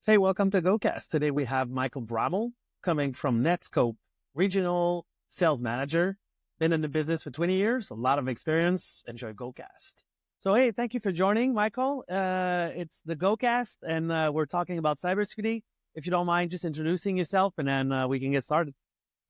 Hey, welcome to GoCast. Today we have Michael Brameld coming from Netscope, regional sales manager. Been in the business for 20 years, a lot of experience. Enjoy GoCast. So, hey, thank you for joining, Michael. It's the GoCast, and we're talking about cybersecurity. If you don't mind just introducing yourself, and then we can get started.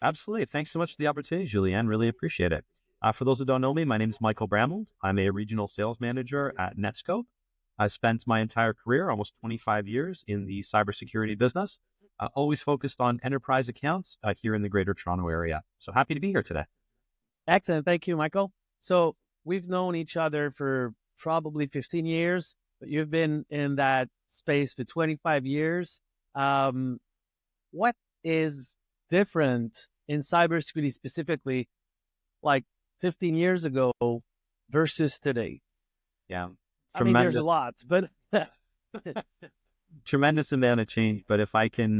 Absolutely. Thanks so much for the opportunity, Julianne. Really appreciate it. For those who don't know me, my name is Michael Brameld. I'm a regional sales manager at Netscope. I've spent my entire career, almost 25 years, in the cybersecurity business, always focused on enterprise accounts here in the Greater Toronto area. So happy to be here today. Excellent. Thank you, Michael. So, we've known each other for probably 15 years, but you've been in that space for 25 years. What is different in cybersecurity specifically, like 15 years ago versus today? Yeah, I mean, there's a tremendous, lot, but tremendous amount of change. But if I can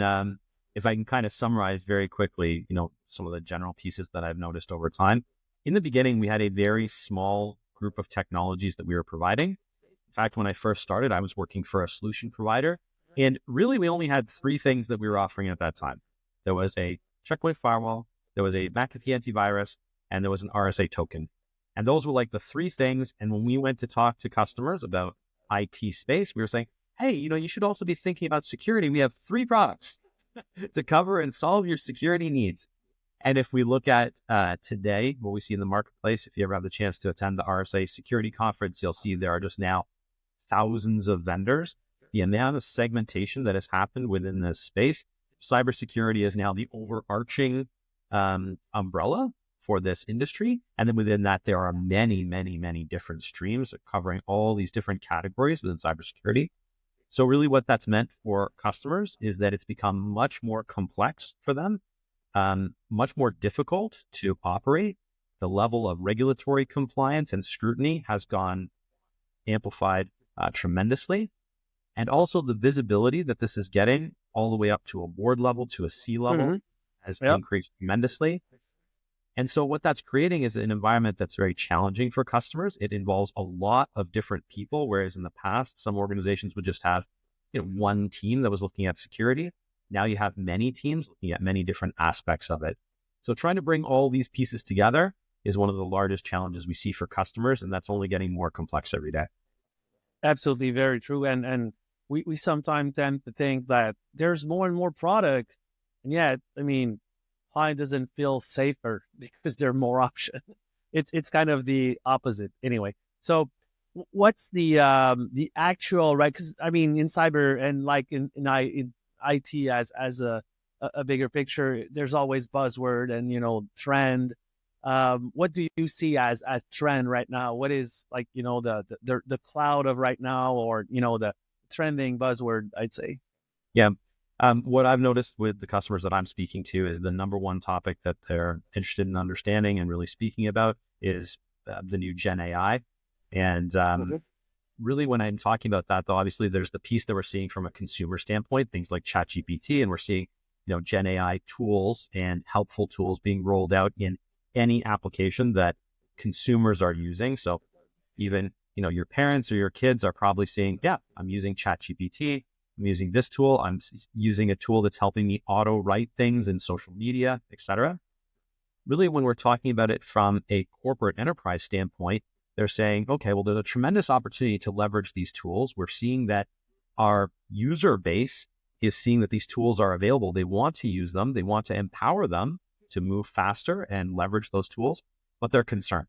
kind of summarize very quickly, some of the general pieces that I've noticed over time. In the beginning, we had a very small group of technologies that we were providing. In fact, when I first started, I was working for a solution provider, and really we only had three things that we were offering at that time. There was a checkpoint firewall, there was a McAfee antivirus, and there was an RSA token. And those were like the three things. And when we went to talk to customers about IT space, we were saying, hey, you should also be thinking about security. We have three products to cover and solve your security needs. And if we look at today, what we see in the marketplace, if you ever have the chance to attend the RSA Security Conference, you'll see there are just now thousands of vendors. The amount of segmentation that has happened within this space, cybersecurity is now the overarching umbrella for this industry. And then within that, there are many, many, many different streams covering all these different categories within cybersecurity. So really what that's meant for customers is that it's become much more complex for them, much more difficult to operate. The level of regulatory compliance and scrutiny has gone amplified tremendously. And also the visibility that this is getting all the way up to a board level, to a C level, has Yep. increased tremendously. And so what that's creating is an environment that's very challenging for customers. It involves a lot of different people, whereas in the past, some organizations would just have one team that was looking at security. Now you have many teams looking at many different aspects of it. So trying to bring all these pieces together is one of the largest challenges we see for customers, and that's only getting more complex every day. Absolutely, very true. And we sometimes tend to think that there's more and more product, and yet, I mean, client doesn't feel safer because there are more options. It's kind of the opposite, anyway. So, what's the actual, right? Because I mean, in cyber and like in IT as a bigger picture, there's always buzzword and trend. What do you see as trend right now? What is like the cloud of right now, or the trending buzzword, I'd say? Yeah. What I've noticed with the customers that I'm speaking to is the number one topic that they're interested in understanding and really speaking about is the new Gen AI. And really, when I'm talking about that, though, obviously there's the piece that we're seeing from a consumer standpoint, things like ChatGPT, and we're seeing, Gen AI tools and helpful tools being rolled out in any application that consumers are using. So even, your parents or your kids are probably saying, yeah, I'm using ChatGPT. I'm using this tool. I'm using a tool that's helping me auto write things in social media, etc. Really, when we're talking about it from a corporate enterprise standpoint, they're saying, okay, well, there's a tremendous opportunity to leverage these tools. We're seeing that our user base is seeing that these tools are available. They want to use them. They want to empower them to move faster and leverage those tools, but they're concerned.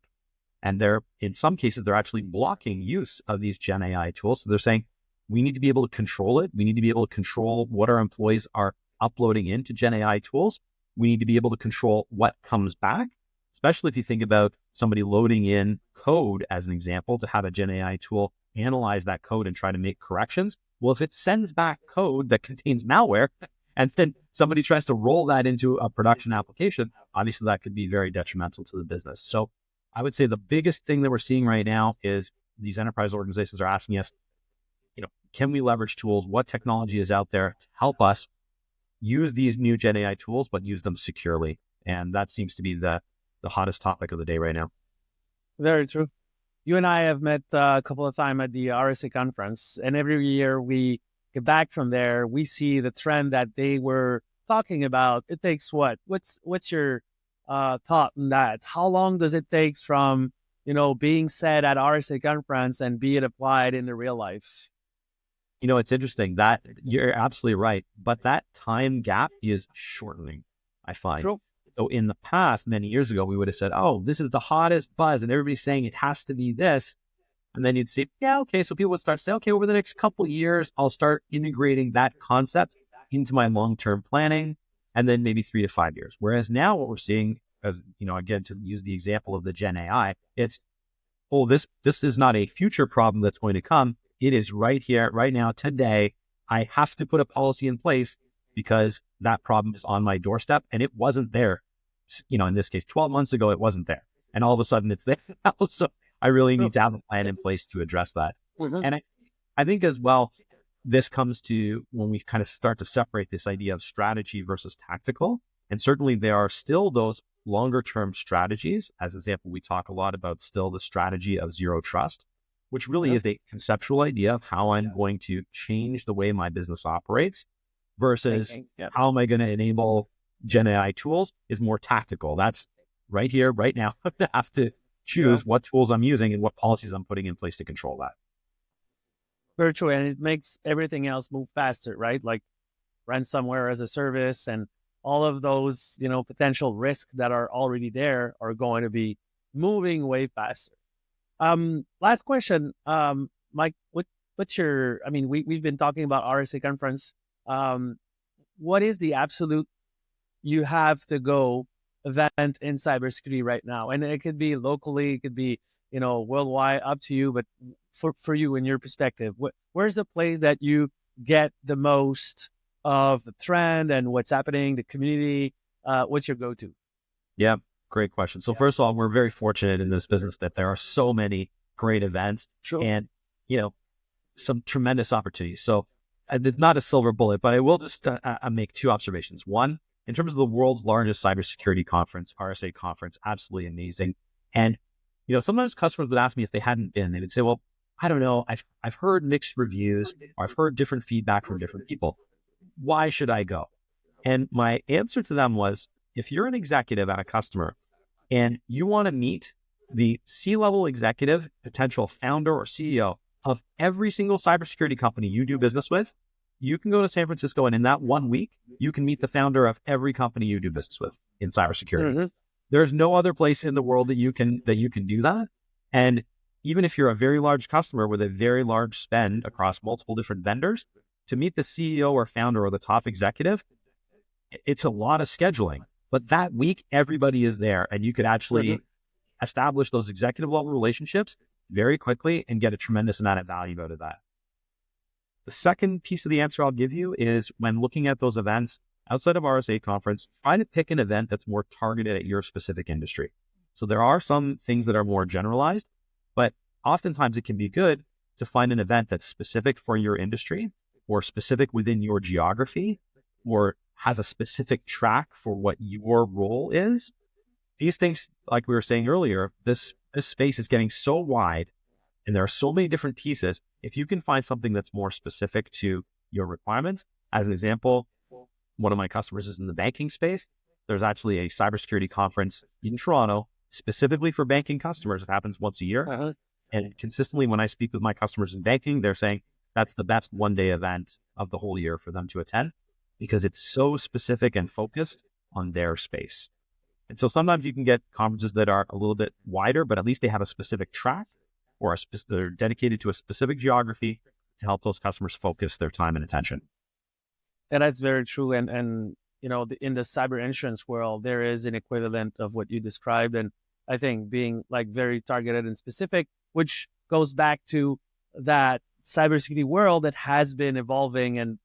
And in some cases, they're actually blocking use of these Gen AI tools. So they're saying, we need to be able to control it. We need to be able to control what our employees are uploading into Gen AI tools. We need to be able to control what comes back, especially if you think about somebody loading in code, as an example, to have a Gen AI tool analyze that code and try to make corrections. Well, if it sends back code that contains malware, and then somebody tries to roll that into a production application, obviously that could be very detrimental to the business. So I would say the biggest thing that we're seeing right now is these enterprise organizations are asking us, can we leverage tools? What technology is out there to help us use these new Gen AI tools, but use them securely? And that seems to be the hottest topic of the day right now. Very true. You and I have met a couple of times at the RSA conference, and every year we get back from there, we see the trend that they were talking about. It takes what? What's your thought on that? How long does it take from being said at RSA conference and being applied in the real life? It's interesting that you're absolutely right, but that time gap is shortening, I find. True. So in the past, many years ago, we would have said, oh, this is the hottest buzz, and everybody's saying it has to be this. And then you'd see, yeah, okay. So people would start to say, okay, over the next couple of years, I'll start integrating that concept into my long-term planning, and then maybe 3 to 5 years. Whereas now what we're seeing, as again, to use the example of the Gen AI, it's, oh, this is not a future problem that's going to come. It is right here, right now, today. I have to put a policy in place because that problem is on my doorstep, and it wasn't there. In this case, 12 months ago, it wasn't there, and all of a sudden it's there now. So I really need to have a plan in place to address that. Mm-hmm. And I think as well, this comes to when we kind of start to separate this idea of strategy versus tactical. And certainly there are still those longer term strategies. As an example, we talk a lot about still the strategy of zero trust, which really is a conceptual idea of how I'm going to change the way my business operates versus how am I going to enable Gen AI tools is more tactical. That's right here, right now. I have to choose what tools I'm using and what policies I'm putting in place to control that. Virtual, and it makes everything else move faster, right? Like ransomware as a service and all of those, potential risks that are already there are going to be moving way faster. Last question, Mike, what's your, we've been talking about RSA conference. What is the absolute you have to go event in cybersecurity right now? And it could be locally, it could be, worldwide, up to you, but for you, in your perspective, where's the place that you get the most of the trend and what's happening, the community? What's your go-to? Yeah, great question. So first of all, we're very fortunate in this business that there are so many great events and, some tremendous opportunities. So it's not a silver bullet, but I will just make 2 observations. One, in terms of the world's largest cybersecurity conference, RSA conference, absolutely amazing. And, sometimes customers would ask me if they hadn't been, they would say, well, I don't know. I've heard mixed reviews, or I've heard different feedback from different people. Why should I go? And my answer to them was, if you're an executive at a customer and you want to meet the C-level executive, potential founder or CEO of every single cybersecurity company you do business with, you can go to San Francisco, and in that 1 week, you can meet the founder of every company you do business with in cybersecurity. Mm-hmm. There's no other place in the world that you can do that. And even if you're a very large customer with a very large spend across multiple different vendors, to meet the CEO or founder or the top executive, it's a lot of scheduling. But that week, everybody is there, and you could actually establish those executive level relationships very quickly and get a tremendous amount of value out of that. The second piece of the answer I'll give you is, when looking at those events outside of RSA conference, try to pick an event that's more targeted at your specific industry. So there are some things that are more generalized, but oftentimes it can be good to find an event that's specific for your industry or specific within your geography or has a specific track for what your role is. These things, like we were saying earlier, this space is getting so wide and there are so many different pieces. If you can find something that's more specific to your requirements, as an example, one of my customers is in the banking space. There's actually a cybersecurity conference in Toronto specifically for banking customers. It happens once a year. And consistently, when I speak with my customers in banking, they're saying that's the best one-day event of the whole year for them to attend because it's so specific and focused on their space. And so sometimes you can get conferences that are a little bit wider, but at least they have a specific track or they're dedicated to a specific geography to help those customers focus their time and attention. And that's very true. And in the cyber insurance world, there is an equivalent of what you described. And I think being like very targeted and specific, which goes back to that cybersecurity world that has been evolving and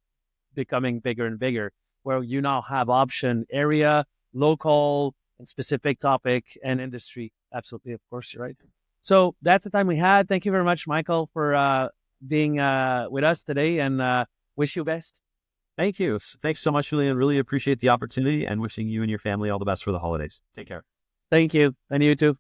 becoming bigger and bigger, where you now have option area, local, and specific topic and industry. Absolutely. Of course, you're right. So that's the time we had. Thank you very much, Michael, for being with us today, and wish you best. Thank you. Thanks so much, Julian. Really appreciate the opportunity and wishing you and your family all the best for the holidays. Take care. Thank you. And you too.